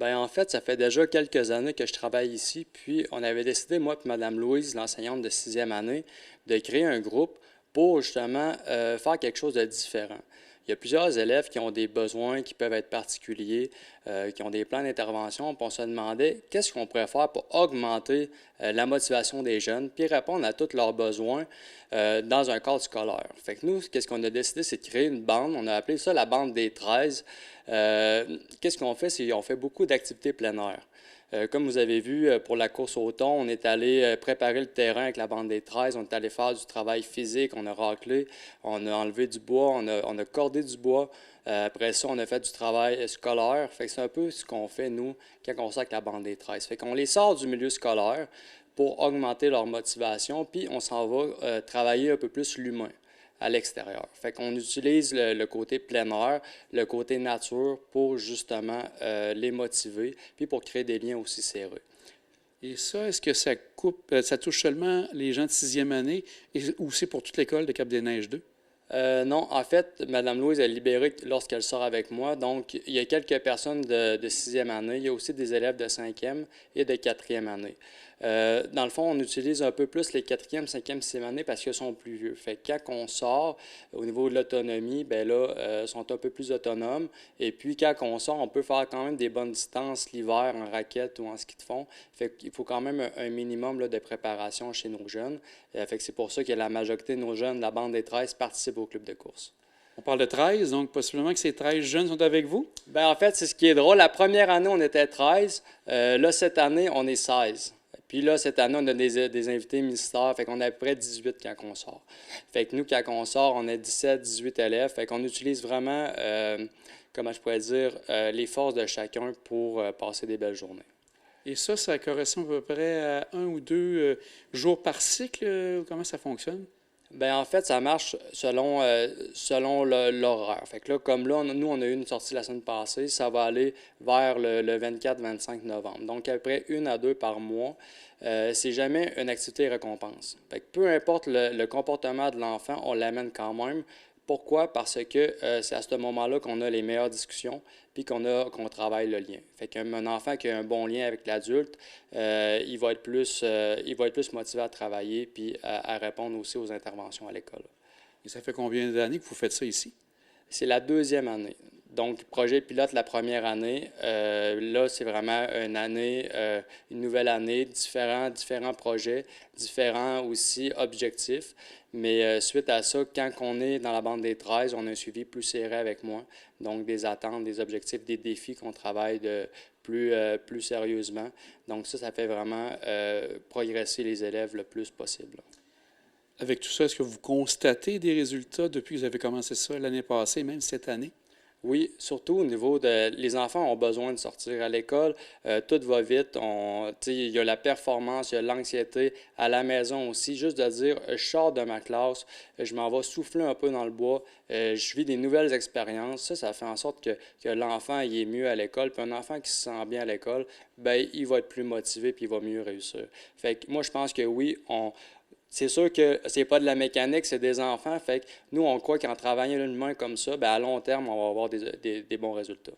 Ben en fait, ça fait déjà quelques années que je travaille ici, puis on avait décidé, moi et Mme Louise, l'enseignante de sixième année, de créer un groupe pour justement faire quelque chose de différent. Il y a plusieurs élèves qui ont des besoins qui peuvent être particuliers, qui ont des plans d'intervention, puis on se demandait qu'est-ce qu'on pourrait faire pour augmenter la motivation des jeunes, puis répondre à tous leurs besoins dans un cadre scolaire. Fait que nous, qu'est-ce qu'on a décidé, c'est de créer une bande, on a appelé ça la bande des 13. Qu'est-ce qu'on fait, c'est qu'on fait beaucoup d'activités plein air. Comme vous avez vu, pour la course au thon, on est allé préparer le terrain avec la bande des 13, on est allé faire du travail physique, on a raclé, on a enlevé du bois, on a cordé du bois. Après ça, on a fait du travail scolaire. Fait que c'est un peu ce qu'on fait, nous, quand on sort avec la bande des 13. Fait qu'on les sort du milieu scolaire pour augmenter leur motivation, puis on s'en va travailler un peu plus l'humain à l'extérieur. Fait qu'on utilise le côté plein air, le côté nature pour justement les motiver, puis pour créer des liens aussi serrés. Et ça, est-ce que ça coupe, ça touche seulement les gens de sixième année ou c'est pour toute l'école de Cap-des-Neiges 2? Non, en fait, Mme Louise est libérée lorsqu'elle sort avec moi. Donc, il y a quelques personnes de sixième année. Il y a aussi des élèves de cinquième et de quatrième année. Dans le fond, on utilise un peu plus les quatrième, cinquième, sixième année parce qu'ils sont plus vieux. Fait que quand on sort, au niveau de l'autonomie, ben là, ils sont un peu plus autonomes. Et puis, quand on sort, on peut faire quand même des bonnes distances l'hiver en raquette ou en ski de fond. Fait qu'il faut quand même un minimum là, de préparation chez nos jeunes. Fait que c'est pour ça que la majorité de nos jeunes, la bande des 13, participent au club de course. On parle de 13, donc possiblement que ces 13 jeunes sont avec vous? Bien, en fait, c'est ce qui est drôle. La première année, on était 13. Là, cette année, on est 16. Puis là, cette année, on a des invités mystères. Fait qu'on est à peu près 18 quand on sort. Fait que nous, quand on sort, on est 17, 18 élèves. Fait qu'on utilise vraiment, comment je pourrais dire, les forces de chacun pour passer des belles journées. Et ça correspond à peu près à un ou deux jours par cycle? Comment ça fonctionne? Bien, en fait, ça marche selon l'horaire. Fait que là, comme là, nous, on a eu une sortie la semaine passée, ça va aller vers le 24-25 novembre. Donc, à peu près une à deux par mois. C'est jamais une activité récompense. Fait que peu importe le comportement de l'enfant, on l'amène quand même. Pourquoi? Parce que c'est à ce moment-là qu'on a les meilleures discussions puis qu'on travaille le lien. Fait qu'un enfant qui a un bon lien avec l'adulte, il va être plus motivé à travailler puis à répondre aussi aux interventions à l'école. Et ça fait combien d'années que vous faites ça ici? C'est la deuxième année. Donc, projet pilote la première année. Là, c'est vraiment une nouvelle année, différents projets, différents aussi objectifs. Mais suite à ça, quand on est dans la bande des 13, on a un suivi plus serré avec moi. Donc, des attentes, des objectifs, des défis qu'on travaille plus sérieusement. Donc, ça fait vraiment progresser les élèves le plus possible. Avec tout ça, est-ce que vous constatez des résultats depuis que vous avez commencé ça l'année passée, même cette année? Oui, surtout au niveau de... Les enfants ont besoin de sortir à l'école. Tout va vite. Il y a la performance, il y a l'anxiété. À la maison aussi, juste de dire, je sors de ma classe, je m'en vais souffler un peu dans le bois, je vis des nouvelles expériences. Ça fait en sorte que l'enfant il est mieux à l'école. Puis un enfant qui se sent bien à l'école, ben il va être plus motivé puis il va mieux réussir. Fait que moi, je pense que oui, c'est sûr que c'est pas de la mécanique, c'est des enfants. Fait que nous, on croit qu'en travaillant l'humain comme ça, bien, à long terme, on va avoir des bons résultats.